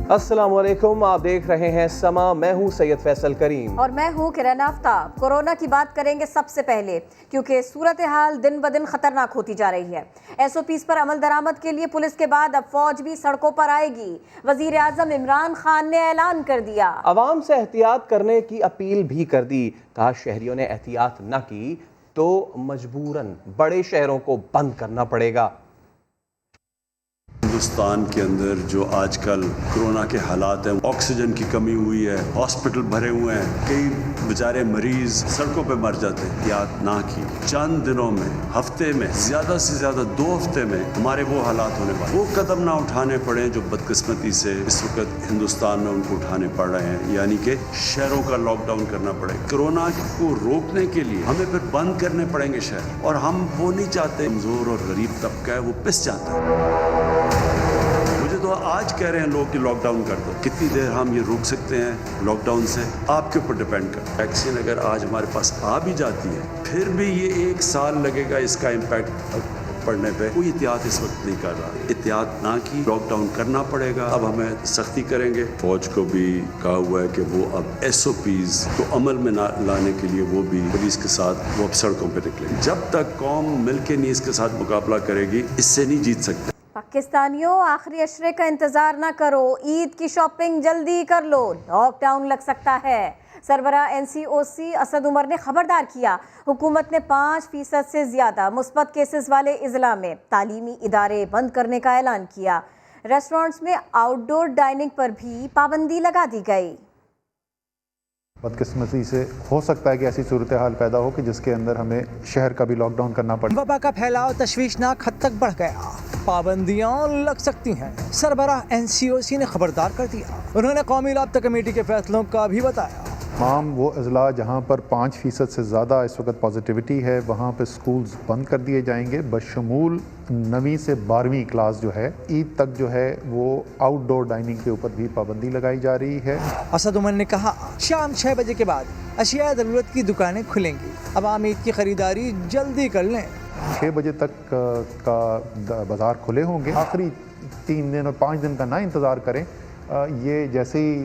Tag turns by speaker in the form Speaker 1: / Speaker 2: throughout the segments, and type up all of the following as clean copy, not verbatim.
Speaker 1: अस्सलाम वालेकुम, आप देख रहे हैं समा। मैं हूं सैयद फैसल करीम
Speaker 2: और मैं हूं किरण आफ्ताब। कोरोना की बात करेंगे सबसे पहले, क्योंकि सूरत हाल दिन ब दिन खतरनाक होती जा रही है। SOPs पर अमल दरामद के लिए पुलिस के बाद अब फौज भी सड़कों पर आएगी। वजीर आजम इमरान खान ने ऐलान कर दिया।
Speaker 1: अवाम से एहतियात करने की अपील भी कर दी। कहा शहरियों ने एहतियात न की तो मजबूरन बड़े शहरों को बंद करना पड़ेगा।
Speaker 3: हिंदुस्तान के अंदर जो आजकल कोरोना के हालात हैं, ऑक्सीजन की कमी हुई है, हॉस्पिटल भरे हुए हैं, कई बेचारे मरीज सड़कों पे मर जाते हैं। एहतियात ना की, चंद दिनों में, हफ्ते में, ज्यादा से ज्यादा 2 हफ्ते में हमारे वो हालात होने वाले, वो कदम ना उठाने पड़े जो बदकिस्मती से इस वक्त हिंदुस्तान में उनको उठाने पड़ रहे हैं, यानी कि शहरों का लॉकडाउन करना पड़ेगा। कोरोना को रोकने के लिए हमें फिर बंद करने पड़ेंगे शहर, और हम वो नहीं चाहते। कमजोर और गरीब तबका है वो पिस जाता है। मुझे तो आज कह रहे हैं लोग कि लॉकडाउन कर दो। कितनी देर हम ये रोक सकते हैं लॉकडाउन से, आपके ऊपर डिपेंड कर। वैक्सीन अगर आज हमारे पास आ भी जाती है, फिर भी ये 1 साल लगेगा इसका इम्पैक्ट पड़ने पे। कोई एहतियात इस वक्त नहीं कर रहा। एहतियात ना की, लॉकडाउन करना पड़ेगा। अब हमें सख्ती करेंगे। फौज को भी कहा हुआ है कि वो अब SOPs को अमल में लाने के लिए वो भी पुलिस के साथ वो अब सड़कों पर निकलेंगे। जब तक कौम मिलकर नहीं इसके साथ मुकाबला करेगी, इससे नहीं जीत सकते।
Speaker 2: पाकिस्तानियों, आखिरी अशरे का इंतजार ना करो, ईद की शॉपिंग जल्दी कर लो, लॉकडाउन लग सकता है। सरबरा NCOC असद उमर ने खबरदार किया। हुकूमत ने 5% से ज्यादा मुस्बत केसेस वाले इजला में तालीमी इदारे बंद करने का ऐलान किया। रेस्टोरेंट्स में आउटडोर डाइनिंग पर भी पाबंदी लगा दी गई।
Speaker 4: बदकिस्मती से हो सकता है कि ऐसी सूरत हाल पैदा हो कि जिसके अंदर हमें शहर का भी लॉकडाउन करना पड़े।
Speaker 5: वबा का फैलाव तशवीशनाक हद तक बढ़ गया, पाबंदियां लग सकती हैं। सरबराह NCOC ने खबरदार कर दिया। उन्होंने कौमी राब्ता कमेटी के फैसलों का भी बताया।
Speaker 4: तमाम वो अजला जहाँ पर 5% से ज़्यादा इस वक्त पॉजिटिविटी है, वहाँ पर स्कूल्स बंद कर दिए जाएंगे, बशमूल 9वीं से 12वीं क्लास जो है, ईद तक जो है वो आउटडोर डाइनिंग के ऊपर भी पाबंदी लगाई जा रही है।
Speaker 5: असद उमर ने कहा शाम 6 बजे के बाद अशिया ज़रूरत की दुकानें खुलेंगी। अब आम ईद की खरीदारी जल्दी कर लें।
Speaker 4: 6 बजे तक का बाज़ार खुले होंगे। आखिरी 3 दिन और 5 दिन का ना इंतज़ार करें। ये जैसे ही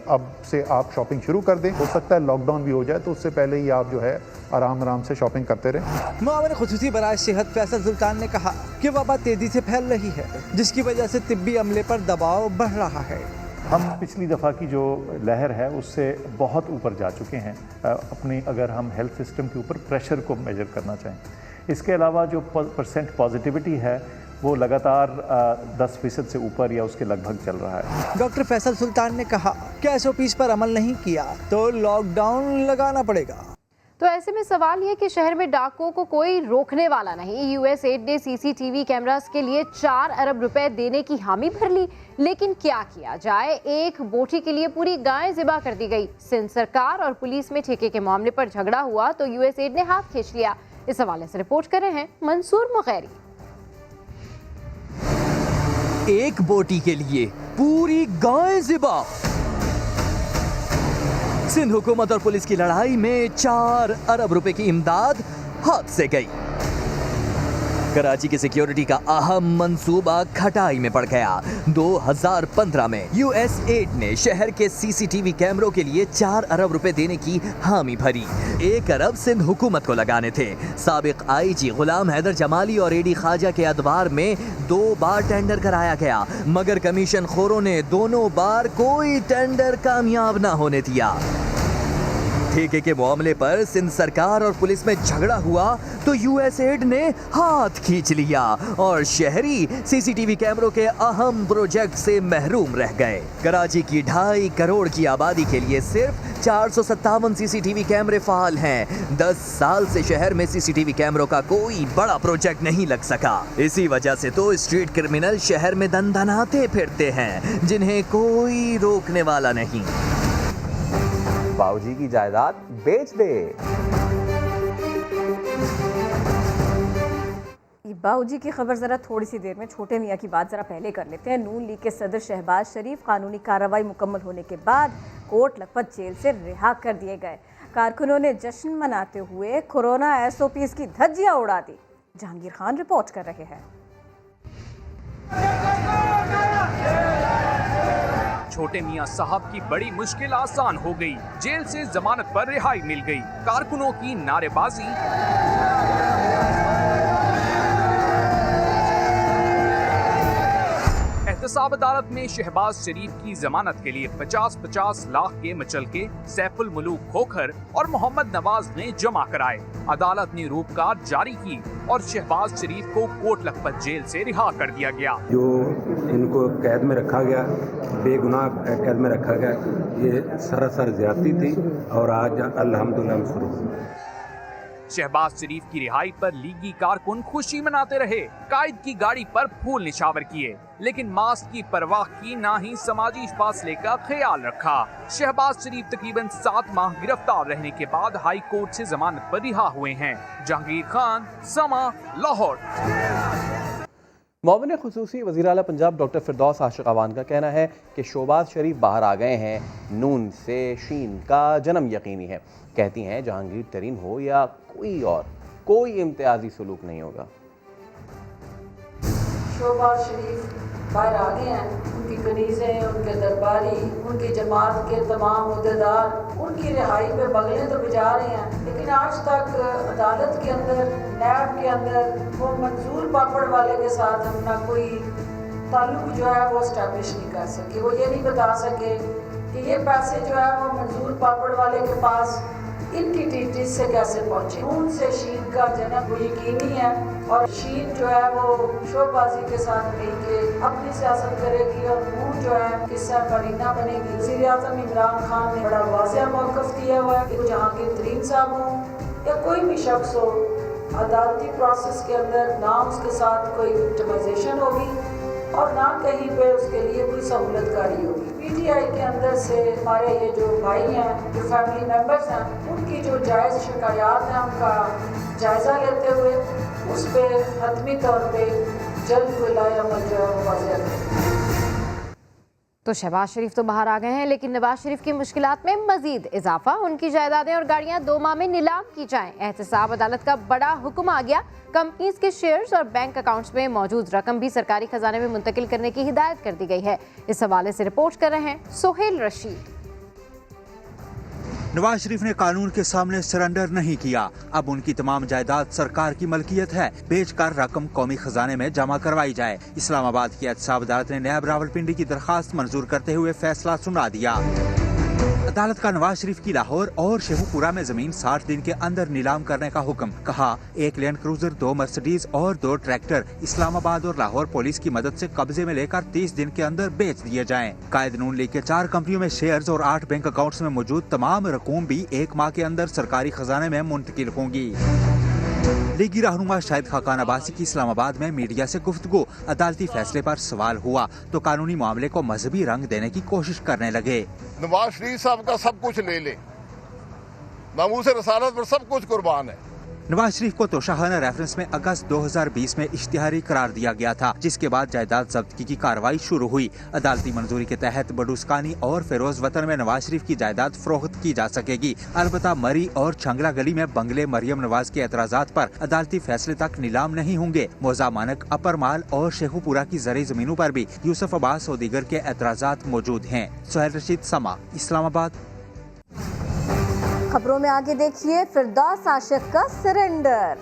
Speaker 4: अब से आप शॉपिंग शुरू कर दें, हो सकता है लॉकडाउन भी हो जाए, तो उससे पहले ही आप जो है आराम से शॉपिंग करते रहें।
Speaker 5: मुआविन खुसूसी बराए सेहत फैसल सुल्तान ने कहा कि वबा तेजी से फैल रही है, जिसकी वजह से तिब्बी अमले पर दबाव बढ़ रहा है।
Speaker 6: हम पिछली दफ़ा की जो लहर है उससे बहुत ऊपर जा चुके हैं अपनी, अगर हम हेल्थ सिस्टम के ऊपर प्रेशर को मेजर करना चाहें। इसके अलावा जो % पॉजिटिविटी है वो लगातार 10% से ऊपर या उसके लगभग चल रहा है।
Speaker 5: डॉक्टर फैसल सुल्तान ने कहा कि SOPs पर अमल नहीं किया तो लॉकडाउन लगाना पड़ेगा।
Speaker 7: तो ऐसे में सवाल ये कि शहर में डाकुओं को कोई रोकने वाला नहीं। USAID ने CCTV कैमरास के लिए 4 अरब रुपए देने की हामी भर ली, लेकिन क्या किया जाए, एक बोटी के लिए पूरी गाय ज़िबा कर दी गई। सिंध सरकार और पुलिस में ठेके के मामले पर झगड़ा हुआ तो USAID ने हाथ खींच लिया। इस हवाले से रिपोर्ट कर रहे हैं मंसूर मुगैरी।
Speaker 8: एक बोटी के लिए पूरी गाय ज़िबा। सिंध हुकूमत और पुलिस की लड़ाई में 4 अरब रुपए की इमदाद हाथ से गई। कराची की सिक्योरिटी का अहम मंसूबा खटाई में पड़ गया। 2015 में USAID ने शहर के CCTV कैमरों के लिए 4 अरब रुपए देने की हामी भरी। 1 अरब सिंध हुकूमत को लगाने थे। साबिक IG गुलाम हैदर जमाली और AD ख्वाजा के अदवार में 2 बार टेंडर कराया गया, मगर कमीशन खोरों ने दोनों बार कोई टेंडर कामयाब न होने दिया। ठेके के मामले पर सिंध सरकार और पुलिस में झगड़ा हुआ तो USAID ने हाथ खींच लिया और शहरी CCTV कैमरों के अहम प्रोजेक्ट से महरूम रह गए। कराची की 2.5 करोड़ की आबादी के लिए सिर्फ 457 CCTV कैमरे फाल हैं। 10 साल से शहर में CCTV कैमरों का कोई बड़ा प्रोजेक्ट नहीं लग सका। इसी वजह से तो स्ट्रीट क्रिमिनल शहर में दंदनाते फिरते हैं, जिन्हें कोई रोकने वाला नहीं।
Speaker 1: बाऊजी की जायदाद बेच दे।
Speaker 2: बाऊजी की खबर जरा थोड़ी सी देर में, छोटे मियाँ की बात जरा पहले कर लेते हैं। नून लीग के सदर शहबाज शरीफ कानूनी कार्रवाई मुकम्मल होने के बाद कोट लखपत जेल से रिहा कर दिए गए। कारकुनों ने जश्न मनाते हुए कोरोना SOPs की धज्जियां उड़ा दी। जहांगीर खान रिपोर्ट कर रहे हैं।
Speaker 9: छोटे मियां साहब की बड़ी मुश्किल आसान हो गई। जेल से जमानत पर रिहाई मिल गई। कारकुनों की नारेबाजी, एहतसाब अदालत में शहबाज शरीफ की जमानत के लिए 50-50 लाख के मचलके सैफुल मुलूक खोखर और मोहम्मद नवाज ने जमा कराए। अदालत ने रूपकार जारी की और शहबाज शरीफ को कोट लखपत जेल से रिहा कर दिया गया।
Speaker 10: जो इनको कैद में रखा गया, बेगुनाह कैद में रखा गया, ये सरासर ज्यादती थी और आज अल्हम्दुलिल्लाह शुरू।
Speaker 9: शहबाज शरीफ की रिहाई पर लीगी कारकुन खुशी मनाते रहे, कायद की गाड़ी पर फूल निशावर किए, लेकिन मास्क की परवाह की ना ही समाजी फासले का ख्याल रखा। शहबाज शरीफ तकरीबन 7 माह गिरफ्तार रहने के बाद हाई कोर्ट से जमानत पर रिहा हुए हैं। जहांगीर खान, समा, लाहौर।
Speaker 1: मुआविन खुसूसी वज़ीर आला पंजाब डॉक्टर फिरदौस आशिक अवान का कहना है कि शहबाज शरीफ बाहर आ गए हैं, नून से शीन का जन्म यकीनी है। कहती हैं जहांगीर तरीन हो या कोई और, कोई इम्तियाजी सलूक नहीं होगा।
Speaker 11: शहबाज शरीफ बाहर आ गए हैं, उनकी कनीज़ें, उनके दरबारी, उनकी जमात के तमाम अहदेदार उनकी रिहाई पे बगलें तो बजा रहे हैं, लेकिन आज तक अदालत के अंदर, नैब के अंदर वो मंजूर पापड़ वाले के साथ अपना कोई ताल्लुक जो है वो इस्टेब्लिश नहीं कर सके। वो ये नहीं बता सके कि ये पैसे जो है वो मंजूर पापड़ वाले के पास इनकी टीटी से कैसे पहुँचे। नून से शीन का जन्म वो यकीनी है और शीन जो है वो शोबाजी के साथ मिलकर अपनी सियासत करेगी और नून जो है किस्सा परीना बनेगी। वज़ीर आज़म इमरान खान ने बड़ा वाज़ेह मौक़िफ़ दिया हुआ है कि जहांगीर तरीन साहब हो या कोई भी शख्स हो, अदालती प्रोसेस के अंदर ना उसके साथ कोई विक्टिमाइजेशन होगी और ना कहीं पे उसके लिए कोई सहूलतकारी होगी। पीटीआई के अंदर से हमारे ये जो भाई हैं, जो फैमिली मेंबर्स हैं, उनकी जो जायज़ शिकायत हैं उनका जायज़ा लेते हुए उस पर हतमी तौर पे जल्द कोई अमल जो है वो वाज़ेह करें।
Speaker 7: तो शहबाज शरीफ तो बाहर आ गए हैं, लेकिन नवाज शरीफ की मुश्किलात में मजीद इजाफा। उनकी जायदादें और गाड़ियां 2 माह में नीलाम की जाएं। एहतसाब अदालत का बड़ा हुक्म आ गया। कंपनीज के शेयर्स और बैंक अकाउंट्स में मौजूद रकम भी सरकारी खजाने में मुंतकिल करने की हिदायत कर दी गई है। इस हवाले से रिपोर्ट कर रहे हैं सोहेल रशीद।
Speaker 12: नवाज शरीफ ने कानून के सामने सरेंडर नहीं किया। अब उनकी तमाम जायदाद सरकार की मलकियत है। बेचकर रकम कौमी खजाने में जमा करवाई जाए। इस्लामाबाद की एहतसाब अदालत ने नैब रावलपिंडी की दरखास्त मंजूर करते हुए फैसला सुना दिया। अदालत का नवाज शरीफ की लाहौर और शेखुपुरा में जमीन 60 दिन के अंदर नीलाम करने का हुक्म। कहा 1 लैंड क्रूजर, 2 मर्सिडीज और 2 ट्रैक्टर इस्लामाबाद और लाहौर पुलिस की मदद से कब्जे में लेकर 30 दिन के अंदर बेच दिए जाएं। कायद नून लीग के 4 कंपनियों में शेयर्स और 8 बैंक अकाउंट्स में मौजूद तमाम रकूम भी 1 माह के अंदर सरकारी खजाने में मुंतकिल होंगी। लीगी रहनुमा शाहिद खाकान अब्बासी की इस्लामाबाद में मीडिया से गुफ्तगू। अदालती फैसले पर सवाल हुआ तो कानूनी मामले को मजहबी रंग देने की कोशिश करने लगे।
Speaker 13: नवाज शरीफ साहब का सब कुछ ले ले, नामूस रसालत पर सब कुछ कुर्बान है।
Speaker 12: नवाज शरीफ को तोशाखाना रेफरेंस में अगस्त 2020 में इश्तिहारी करार दिया गया था, जिसके बाद जायदाद जब्ती की कार्रवाई शुरू हुई। अदालती मंजूरी के तहत बडूसकानी और फिरोज वतन में नवाज शरीफ की जायदाद फरोख्त की जा सकेगी। अलबत्ता मरी और छंगला गली में बंगले मरियम नवाज के एतराजात पर अदालती फैसले तक नीलाम नहीं होंगे। मौजा मानक, अपर माल और शेखुपुरा की जरी जमीनों पर भी यूसुफ अब्बास और दीगर के एतराजात मौजूद हैं। सोहेल रशीद, समा, इस्लामाबाद।
Speaker 2: खबरों में आगे देखिए फिरदौस आशिक का सरेंडर।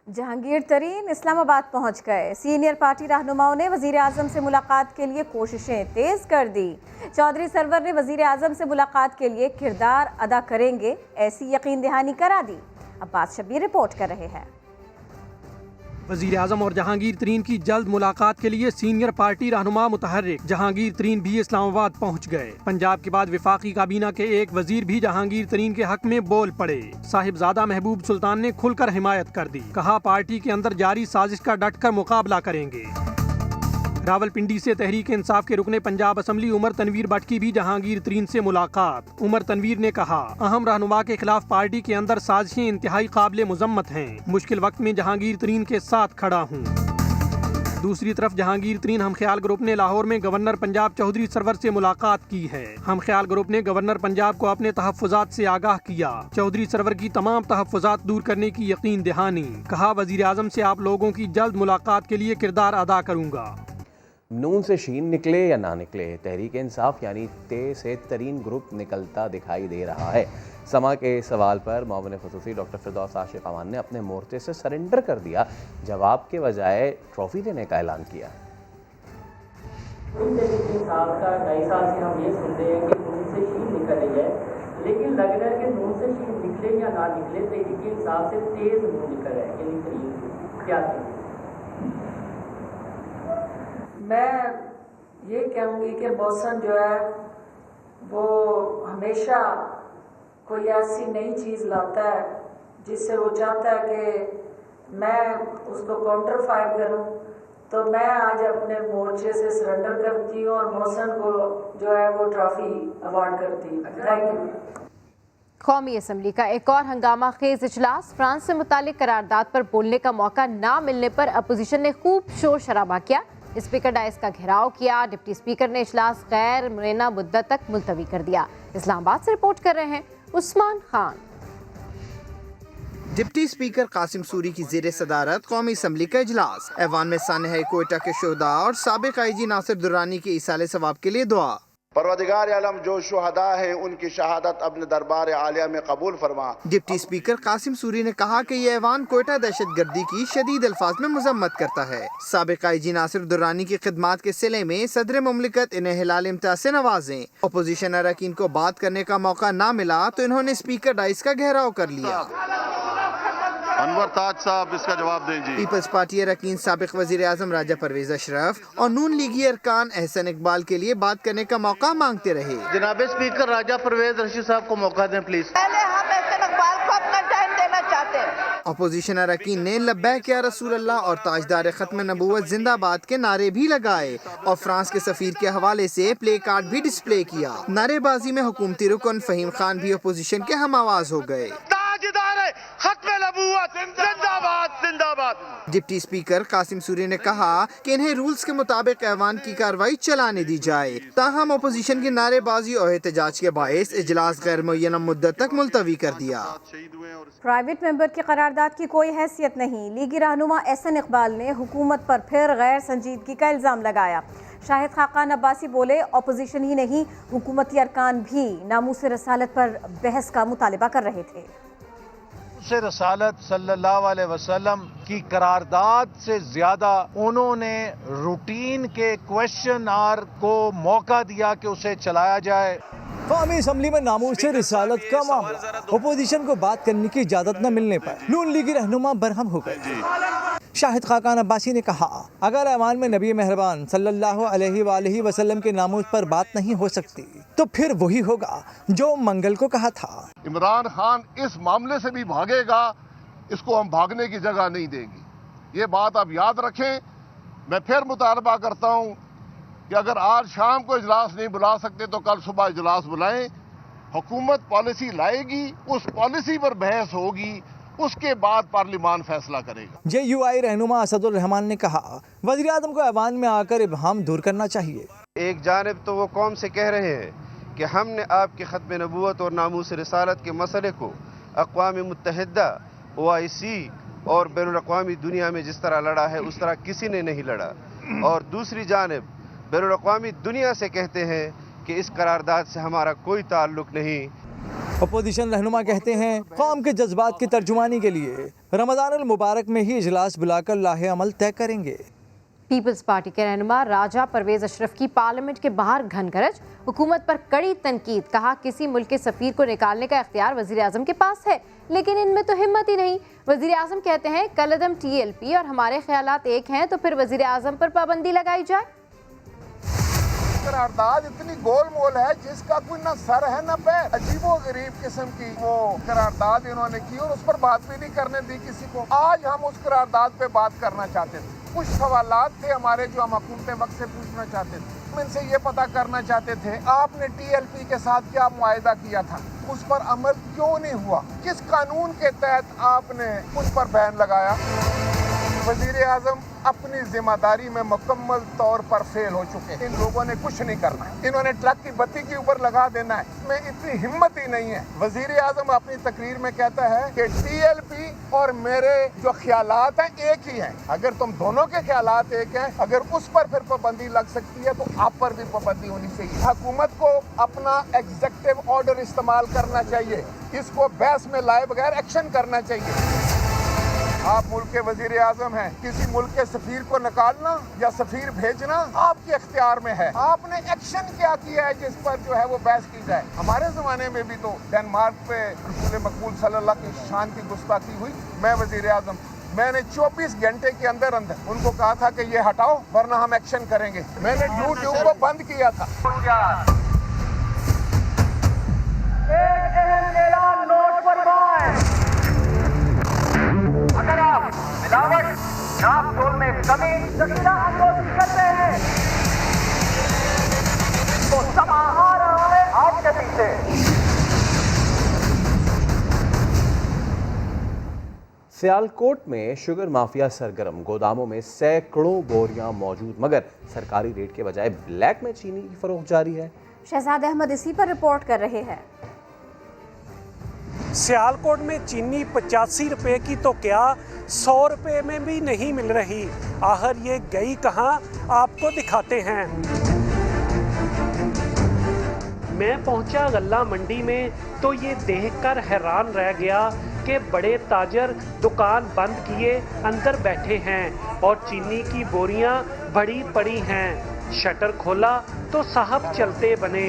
Speaker 2: जहांगीर तरीन इस्लामाबाद पहुंच गए। सीनियर पार्टी रहनुमाओं ने वजीर आजम से मुलाकात के लिए कोशिशें तेज कर दी। चौधरी सरवर ने वजीर आजम से मुलाकात के लिए किरदार अदा करेंगे ऐसी यकीन दहानी करा दी। अब्बास शबीर रिपोर्ट कर रहे हैं।
Speaker 14: वज़ीर आज़म और जहांगीर तरीन की जल्द मुलाकात के लिए सीनियर पार्टी रहनुमा मुतहर्रिक जहांगीर तरीन भी इस्लामाबाद पहुंच गए। पंजाब के बाद विफाकी काबीना के एक वजीर भी जहांगीर तरीन के हक में बोल पड़े। साहिबजादा महबूब सुल्तान ने खुलकर हिमायत कर दी। कहा पार्टी के अंदर जारी साजिश का डटकर मुकाबला करेंगे। रावलपिंडी से तहरीक इंसाफ के रुकने पंजाब असम्बली उमर तनवीर भट्ट की भी जहांगीर तरीन से मुलाकात। उमर तनवीर ने कहा अहम रहनुमा के खिलाफ पार्टी के अंदर साजिशें इंतहाई काबिल मुजम्मत हैं। मुश्किल वक्त में जहांगीर तरीन के साथ खड़ा हूँ। दूसरी तरफ जहांगीर तरीन हम ख्याल ग्रुप ने लाहौर में गवर्नर पंजाब चौधरी सरवर से मुलाकात की है। हम ख्याल ग्रुप ने गवर्नर पंजाब को अपने तहफ़्फ़ुज़ात से आगाह किया। चौधरी सरवर की तमाम तहफ़्फ़ुज़ात दूर करने की यकीन दहानी। कहा वज़ीर आज़म से आप लोगों की जल्द मुलाकात के लिए किरदार अदा करूँगा।
Speaker 1: नून से शीन निकले या ना निकले, तहरीक इंसाफ यानी ते से तरीन ग्रुप निकलता दिखाई दे रहा है। समा के सवाल पर मुआविन ख़ुसूसी डॉक्टर फिरदौस आशिक अवान ने अपने मोर्चे से सरेंडर कर दिया, जवाब के बजाय ट्रॉफी देने का ऐलान किया।
Speaker 15: तहरीक इंसाफ का 2.5 साल से हम ये सुन रहे हैं कि नून से शीन निकल रही है, लेकिन लग रहा है कि नून से शीन निकले या ना निकले, तहरीक इंसाफ से तेज नून निकल रहा है, यानी तरीन। क्या कहें?
Speaker 11: मैं ये कहूँगी कि मौसम जो है वो हमेशा कोई ऐसी नई चीज़ लाता है जिससे वो चाहता है कि मैं उसको काउंटर फायर करूँ। तो मैं आज अपने मोर्चे से सरेंडर करती हूँ और मौसम को जो है वो ट्रॉफी अवार्ड करती हूँ। Thank you.
Speaker 7: कौमी असम्बली का एक और हंगामा खेज इजलास। फ्रांस से मुतालिक करारदाद पर बोलने का मौका ना मिलने पर अपोजिशन ने खूब शोर शराबा किया। स्पीकर डाइस का घेराव किया। डिप्टी स्पीकर ने इजलास गैर मुरैना मुद्दत तक मुलतवी कर दिया। इस्लामाबाद से रिपोर्ट कर रहे हैं उस्मान खान।
Speaker 16: डिप्टी स्पीकर कासिम सूरी की ज़ेरे सदारत कौमी असम्बली का इजलास। ऐवान में सानह कोयटा के शोहदा और साबिक आईजी नासिर दुर्रानी के इसाले सवाब के लिए दुआ।
Speaker 17: परवरदिगार आलम जो शुहदा है उनकी शहादत अपने दरबार आलिया में कबूल फरमा।
Speaker 16: डिप्टी स्पीकर कासिम सूरी ने कहा कि ये ऐवान कोयटा दहशतगर्दी की शदीद अल्फाज में मजम्मत करता है। साबिक आईजी नासिर दुर्रानी की खिदमात के सिले में सदर मुमलिकत इन्हें हिलाल इम्तियाज से नवाजें। अपोजिशन अरकान को बात करने का मौका ना मिला तो इन्होंने स्पीकर डाइस का घेराव कर लिया।
Speaker 17: अनवर ताज साहब इसका जवाब दें जी।
Speaker 16: पीपल्स पार्टी अरकान साबिक वजीर आजम राजा परवेज अशरफ और नून लीगी अरकान एहसन इकबाल के लिए बात करने का मौका मांगते रहे।
Speaker 18: जनाब स्पीकर राजा परवेज रशीद साहब को मौका दें प्लीज।
Speaker 19: पहले हम एहसन इकबाल को अपना टाइम देना चाहते हैं।
Speaker 16: अपोजिशन अरकान ने लब्बैक या रसूल अल्लाह और ताजदार खत्म नबूवत जिंदाबाद के नारे भी लगाए और फ्रांस के सफीर के हवाले से प्ले कार्ड भी डिस्प्ले किया। नारेबाजी में हुकूमती रुकन फहीम खान भी अपोजिशन के हम आवाज हो गए। डिप्टी स्पीकर कासिम सूरी ने कहा कि इन्हें रूल्स के मुताबिक ऐवान की कार्रवाई चलाने दी जाए। ताहम अपोजिशन की नारेबाजी और एहतजाज के बायस इजलास गैर मुय्यना मुद्दत तक मुलतवी कर दिया।
Speaker 2: प्राइवेट मेंबर की करारदाद की कोई हैसियत नहीं। लीगी रहनुमा एहसन इकबाल ने हुकूमत पर फिर गैर संजीदगी का इल्ज़ाम लगाया। शाहिद खाकान अब्बासी बोले अपोजिशन ही नहीं हुकूमती अरकान भी नामूस रसालत पर बहस का मुतालबा कर रहे थे।
Speaker 20: से रसालत सल्लल्लाहु अलैहि वसल्लम की करारदाद से ज्यादा उन्होंने रूटीन के क्वेश्चन आर को मौका दिया कि उसे चलाया जाए।
Speaker 5: कौमी असम्बली में नामूस से रिसालत का मामला। अपोजिशन को बात करने की इजाजत न मिलने पर नून लीगी रहनुमा बरहम हो गए। शाहिद खाकान अब्बासी ने कहा अगर ऐवान में नबी मेहरबान सल्लल्लाहु अलैहि वसल्लम के नामूस पर बात नहीं हो सकती तो फिर वही होगा जो मंगल को कहा था।
Speaker 13: इमरान खान इस मामले से भी भागेगा, इसको हम भागने की जगह नहीं देंगे। ये बात आप याद रखें। मैं फिर मुतालबा करता हूँ कि अगर आज शाम को इजलास नहीं बुला सकते तो कल सुबह इजलास बुलाएं। हुकूमत पॉलिसी लाएगी, उस पॉलिसी पर बहस होगी, उसके बाद पार्लिमान फैसला करेगा।
Speaker 5: JUI रहनुमा असदुर रहमान ने कहा वज़ीर आज़म को ऐवान में आकर इब्हाम दूर करना चाहिए।
Speaker 21: एक जानिब तो वो कौम से कह रहे हैं कि हमने आपके ख़त्म नबूवत और नामूस रिसालत के मसले को अक़वाम मुत्तहिदा OIC और बैनुल-अक़वामी दुनिया में जिस तरह लड़ा है उस तरह किसी ने नहीं लड़ा। और दूसरी जानिब बैनुल-अक़वामी दुनिया से कहते हैं कि इस करारदाद से हमारा कोई ताल्लुक़ नहीं।
Speaker 5: अपोजिशन रहनुमा कहते हैं कौम के जज्बात की तर्जुमानी के लिए रमज़ानुल मुबारक में ही इजलास बुलाकर लाहे अमल तय करेंगे।
Speaker 7: पीपल्स पार्टी के रहनुमा राजा परवेज अशरफ की पार्लियामेंट के बाहर घनगरज। हुकूमत पर कड़ी तनकीद। कहा किसी मुल्क के सफीर को निकालने का इख्तियार वज़ीर आज़म के पास है, लेकिन इनमें तो हिम्मत ही नहीं। वज़ीर आज़म कहते हैं कलअदम TLP और हमारे ख्यालात एक हैं तो फिर वज़ीर आज़म पर पाबंदी लगाई जाए।
Speaker 22: करारदाद इतनी गोल मोल है जिसका कोई ना सर है ना पैर। अजीबो गरीब किस्म की वो करारदाद इन्होंने की और उस पर बात भी नहीं करने दी किसी को। आज हम उस करारदाद पे बात करना चाहते थे। कुछ सवालात थे हमारे जो हम हुकूमत वक्त से पूछना चाहते थे। हम इनसे ये पता करना चाहते थे आपने TLP के साथ क्या मुआहिदा किया था, उस पर अमल क्यों नहीं हुआ, किस कानून के तहत आपने उस पर बैन लगाया। वजीर आजम अपनी जिम्मेदारी में मुकम्मल तौर पर फेल हो चुके हैं। इन लोगों ने कुछ नहीं करना है, इन्होंने ट्रक की बत्ती के ऊपर लगा देना है। में इतनी हिम्मत ही नहीं है। वजीर आजम अपनी तकरीर में कहता है कि TLP और मेरे जो ख्यालात हैं एक ही हैं। अगर तुम दोनों के ख्यालात एक हैं, अगर उस पर फिर पाबंदी लग सकती है तो आप पर भी पाबंदी होनी चाहिए। हुकूमत को अपना एग्जीक्यूटिव ऑर्डर इस्तेमाल करना चाहिए, इसको बहस में लाए बगैर एक्शन करना चाहिए। आप मुल्क के वजीर आजम हैं, किसी मुल्क के सफीर को निकालना या सफीर भेजना आपके इख्तियार में है। आपने एक्शन क्या किया है जिस पर जो है वो बहस की जाए। हमारे जमाने में भी तो डेनमार्क पे रसूल मकबूल सल्लल्लाहु अलैहि वसल्लम की शान की गुस्ताखी हुई। मैं वजीर आजम, मैंने 24 घंटे के अंदर अंदर उनको कहा था कि ये हटाओ वरना हम एक्शन करेंगे। मैंने YouTube को बंद किया था।
Speaker 3: अगर आप मिलावट, नाप तोल में कमी, जखीरा आंदोलन कर रहे हैं तो समा आ रहा है आपके पीछे।
Speaker 1: सियालकोट में शुगर माफिया सरगर्म, गोदामों में सैकड़ों बोरियां मौजूद, मगर सरकारी रेट के बजाय ब्लैक में चीनी की फरोख्त जारी है।
Speaker 2: शहजाद अहमद इसी पर रिपोर्ट कर रहे हैं।
Speaker 4: सियालकोट में चीनी 85 रुपए की तो क्या 100 रुपए में भी नहीं मिल रही। आखिर ये गई कहाँ, आपको दिखाते हैं। मैं पहुंचा गल्ला मंडी में तो ये देखकर हैरान रह गया कि बड़े ताजर दुकान बंद किए अंदर बैठे हैं और चीनी की बोरियां बड़ी पड़ी हैं। शटर खोला तो साहब चलते बने।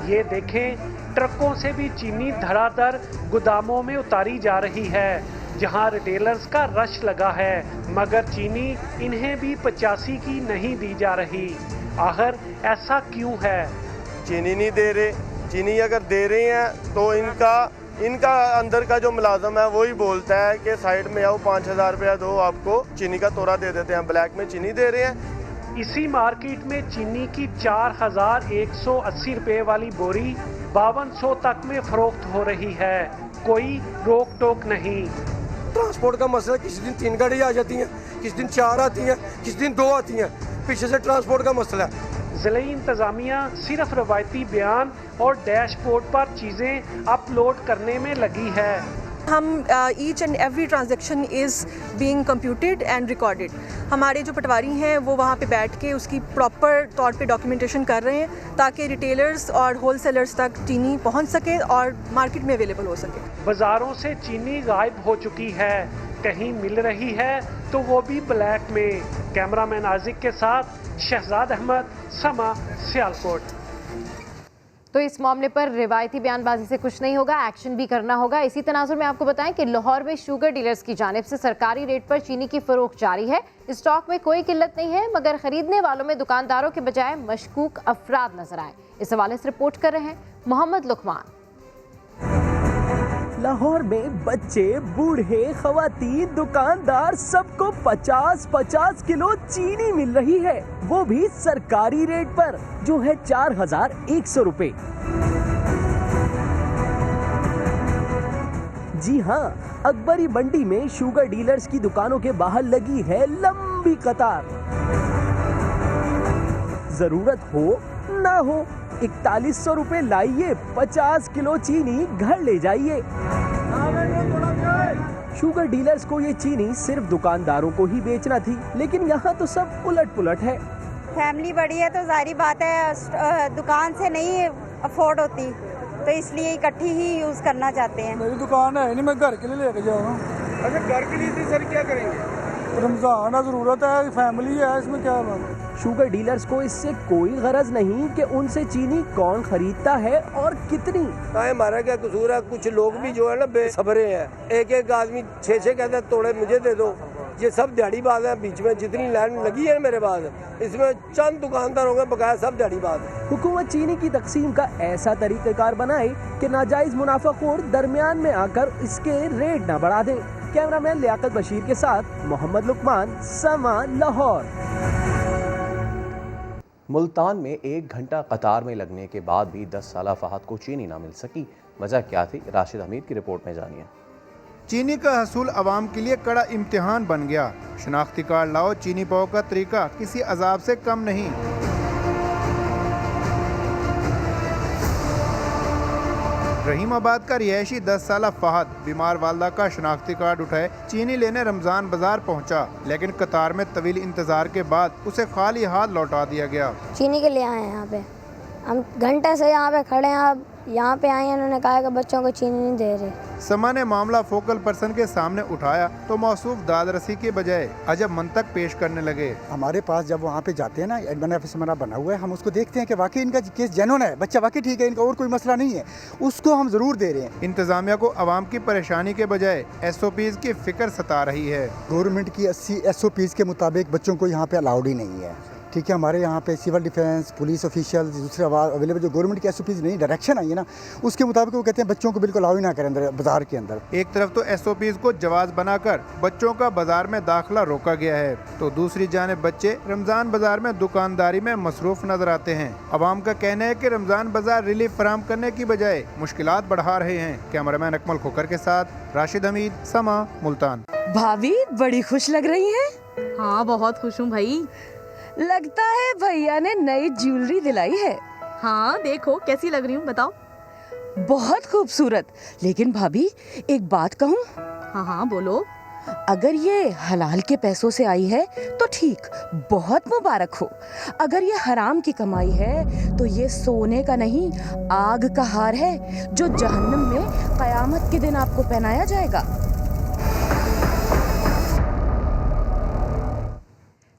Speaker 4: ये देखें, ट्रकों से भी चीनी धड़ाधड़ गोदामों में उतारी जा रही है जहां रिटेलर्स का रश लगा है, मगर चीनी इन्हें भी 85 की नहीं दी जा रही। आखिर ऐसा क्यों है?
Speaker 23: चीनी नहीं दे रहे। चीनी अगर दे रहे हैं तो इनका अंदर का जो मुलाजम है वही बोलता है कि साइड में आओ, 5000 रुपया दो, आपको चीनी का तोड़ा दे देते हैं। ब्लैक में चीनी दे रहे हैं।
Speaker 4: इसी मार्केट में चीनी की 4180 रुपए वाली बोरी 5200 तक में फरोख्त हो रही है। कोई रोक टोक नहीं।
Speaker 24: ट्रांसपोर्ट का मसला, किसी दिन 3 गाड़ी आ जाती हैं, किसी दिन 4 आती हैं, किसी दिन 2 आती हैं। पीछे से ट्रांसपोर्ट का मसला है।
Speaker 4: ज़िले इंतजामिया सिर्फ रवायती बयान और डैशबोर्ड पर चीज़ें अपलोड करने में लगी है।
Speaker 25: हम each and every transaction is being computed and recorded. हमारे जो पटवारी हैं वो वहाँ पे बैठ के उसकी प्रॉपर तौर पे डॉक्यूमेंटेशन कर रहे हैं ताकि रिटेलर्स और होलसेलर्स तक चीनी पहुँच सके और मार्केट में अवेलेबल हो सके।
Speaker 4: बाज़ारों से चीनी गायब हो चुकी है, कहीं मिल रही है तो वो भी ब्लैक में। कैमरामैन आजिक के साथ शहजाद अहमद, समा, सियालकोट।
Speaker 7: तो इस मामले पर रिवायती बयानबाजी से कुछ नहीं होगा, एक्शन भी करना होगा। इसी तनाजुर में आपको बताएं कि लाहौर में शुगर डीलर्स की जानिब से सरकारी रेट पर चीनी की फरोख्त जारी है। स्टॉक में कोई किल्लत नहीं है, मगर खरीदने वालों में दुकानदारों के बजाय मशकूक अफराद नजर आए। इस हवाले से रिपोर्ट कर रहे हैं मोहम्मद लुकमान।
Speaker 26: लाहौर में बच्चे, बूढ़े, खवातीन, दुकानदार सबको 50-50 किलो चीनी मिल रही है, वो भी सरकारी रेट पर, जो है 4100 रुपए। जी हाँ, अकबरी मंडी में शुगर डीलर्स की दुकानों के बाहर लगी है लंबी कतार। जरूरत हो ना हो 4100 रुपए लाइए, 50 किलो चीनी घर ले जाइए। शुगर डीलर्स को ये चीनी सिर्फ दुकानदारों को ही बेचना थी, लेकिन यहाँ तो सब उलट पुलट है।
Speaker 27: फैमिली बड़ी है तो जाहिर बात है दुकान से नहीं अफोर्ड होती, तो इसलिए इकट्ठी ही यूज करना चाहते हैं।
Speaker 28: मेरी दुकान है नहीं, मैं घर के लिए लेके जा रहा हूँ।
Speaker 24: अच्छा, घर के लिए सर क्या करेंगे?
Speaker 28: रमजान है, जरूरत है, फैमिली है, इसमें क्या बात।
Speaker 26: शुगर डीलर्स को इससे कोई गरज नहीं कि उनसे चीनी कौन खरीदता है और कितनी।
Speaker 24: हमारा क्या कसूर है? कुछ लोग भी जो है ना बेसब्रे हैं। एक आदमी 6 कहता है तोड़े मुझे दे दो। ये सब दिहाड़ीबाज है। बीच में जितनी लाइन लगी है मेरे पास, इसमें चंद दुकानदार होंगे, बकाया सब दिहाड़ीबाज है।
Speaker 26: हुकूमत चीनी की तकसीम का ऐसा तरीक़ाकार बनाए कि नाजायज मुनाफाखोर दरमियान में आकर इसके रेट न बढ़ा दे। कैमरामैन लियाकत बशीर के साथ मोहम्मद लुकमान, समा, लाहौर।
Speaker 1: मुल्तान में 1 घंटा कतार में लगने के बाद भी 10 साला फहद को चीनी ना मिल सकी वजह क्या थी, राशिद हमीद की रिपोर्ट में जानिए।
Speaker 16: चीनी का हसूल आवाम के लिए कड़ा इम्तिहान बन गया। शनाख्ती कार्ड लाओ, चीनी पाओ का तरीका किसी अजाब से कम नहीं। रहीमाबाद का रिहायशी 10 साल फहद बीमार वालदा का शनाख्ती कार्ड उठाए चीनी लेने रमजान बाजार पहुंचा, लेकिन कतार में तवील इंतजार के बाद उसे खाली हाथ लौटा दिया गया।
Speaker 6: चीनी के लिए आए हैं यहाँ पे, हम घंटे से यहाँ पे खड़े हैं। अब यहाँ पे आए हैं, उन्होंने कहा कि बच्चों को चीनी नहीं दे रहे।
Speaker 16: समा ने मामला फोकल पर्सन के सामने उठाया तो मौसूफ दादरसी के बजाय अजब मंतक पेश करने लगे।
Speaker 8: हमारे पास जब वहाँ पे जाते हैं ना, एडमिन ऑफिस हमारा बना हुआ है, हम उसको देखते हैं कि वाकई इनका केस जेन्युइन है, बच्चा वाकई ठीक है, इनका और कोई मसला नहीं है, उसको हम जरूर दे रहे हैं।
Speaker 16: इंतजामिया को आवाम की परेशानी के बजाय SOPs की फिक्र सता रही है।
Speaker 8: गवर्नमेंट की 80 SOPs के मुताबिक बच्चों को यहाँ पे अलाउड ही नहीं है। ठीक है, हमारे यहाँ पे सिविल डिफेंस, पुलिस ऑफिशियल, दूसरे अवेलेबल जो गवर्नमेंट की SOPs नहीं डायरेक्शन आई है ना, उसके मुताबिक वो कहते हैं बच्चों को बिल्कुल अलाउ ही ना करें अंदर बाजार के अंदर।
Speaker 16: एक तरफ तो SOPs को जवाज बनाकर बच्चों का बाजार में दाखिला रोका गया है, तो दूसरी जानिब बच्चे रमजान बाजार में दुकानदारी में मसरूफ नजर आते हैं। अवाम का कहना है कि रमजान बाजार रिलीफ फराहम करने की बजाय मुश्किलात बढ़ा रहे हैं। कैमरामैन अकमल खोकर के साथ राशिद हमीद, समा, मुल्तान।
Speaker 9: भाभी बड़ी खुश लग रही हैं।
Speaker 10: हाँ बहुत खुश हूँ भाई।
Speaker 9: लगता है भैया ने नई ज्वेलरी दिलाई है।
Speaker 10: हाँ देखो कैसी लग रही हूँ, बताओ।
Speaker 9: बहुत खूबसूरत। लेकिन भाभी एक बात कहूँ?
Speaker 10: हाँ हाँ बोलो।
Speaker 9: अगर ये हलाल के पैसों से आई है तो ठीक, बहुत मुबारक हो। अगर ये हराम की कमाई है तो ये सोने का नहीं, आग का हार है जो जहन्नम में कयामत के दिन आपको पहनाया जाएगा।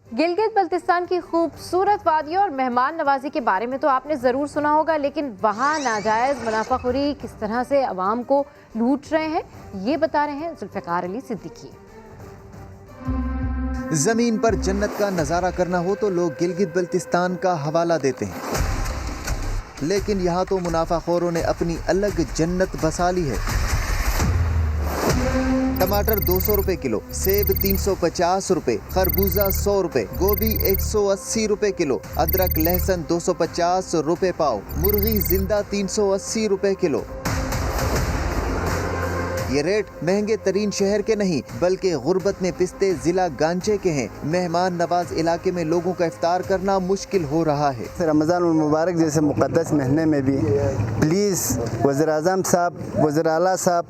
Speaker 7: गिलगित बल्तिस्तान की खूबसूरत वादियों और मेहमान नवाजी के बारे में तो आपने ज़रूर सुना होगा, लेकिन वहाँ नाजायज़ मुनाफाखोरी किस तरह से अवाम को लूट रहे हैं, ये बता रहे हैं जुल्फ़िकार अली सिद्दीकी।
Speaker 11: ज़मीन पर जन्नत का नज़ारा करना हो तो लोग गिलगित बल्तिस्तान का हवाला देते हैं, लेकिन यहाँ तो मुनाफाखोरों ने अपनी अलग जन्नत बसा ली है। टमाटर 200 रुपए किलो, सेब 350 रुपए, खरबूजा 100 रुपए, गोभी 180 रुपए किलो, अदरक लहसुन 250 रुपए पाव, मुर्गी जिंदा 380 रुपए किलो। ये रेट महंगे तरीन शहर के नहीं बल्कि गुर्बत में पिसते जिला गांचे के हैं। मेहमान नवाज इलाके में लोगों का इफ्तार करना मुश्किल हो रहा है।
Speaker 12: रमज़ान मुबारक जैसे मुक़द्दस महीने में भी प्लीज़ वज़ीर आज़म साहब, वज़ीर आला साहब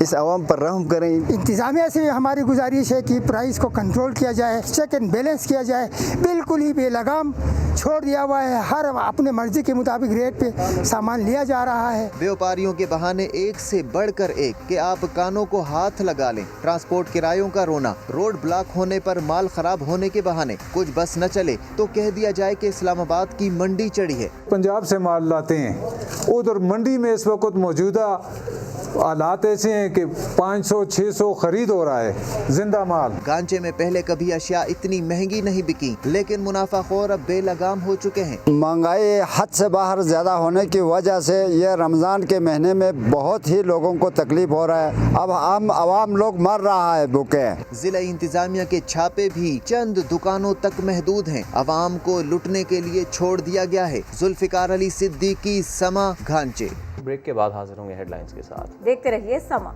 Speaker 12: इस आवाम पर रहम करें।
Speaker 14: इंतज़ामिया से हमारी गुजारिश है कि प्राइस को कंट्रोल किया जाए, चेक एंड बैलेंस किया जाए। बिल्कुल ही बेलगाम छोड़ दिया हुआ है, हर अपने मर्जी के मुताबिक रेट पे सामान लिया जा रहा है।
Speaker 11: व्यापारियों के बहाने एक से बढ़कर एक कि आप कानों को हाथ लगा लें। ट्रांसपोर्ट किरायों का रोना, रोड ब्लॉक होने पर माल खराब होने के बहाने, कुछ बस न चले तो कह दिया जाए कि इस्लामाबाद की मंडी चढ़ी है।
Speaker 15: पंजाब से माल लाते हैं, उधर मंडी में इस वक्त मौजूदा हालात ऐसे हैं कि 500-600 खरीद हो रहा है जिंदा माल।
Speaker 11: गांचे में पहले कभी अशिया इतनी महंगी नहीं बिकी, लेकिन मुनाफाखोर अब बेलगाम हो चुके हैं।
Speaker 12: महंगाई हद से बाहर ज्यादा होने की वजह से ये रमजान के महीने में बहुत ही लोगों को तकलीफ हो रहा है। अब आम आवाम लोग मर रहा है भूखे।
Speaker 11: जिला इंतजामिया के छापे भी चंद दुकानों तक महदूद हैं, अवाम को लुटने के लिए छोड़ दिया गया है। जुल्फ़िकार अली सिद्दीकी, समा, गांचे।
Speaker 1: ब्रेक के बाद हाजिर होंगे हेडलाइंस के साथ।
Speaker 2: देखते रहिए समा।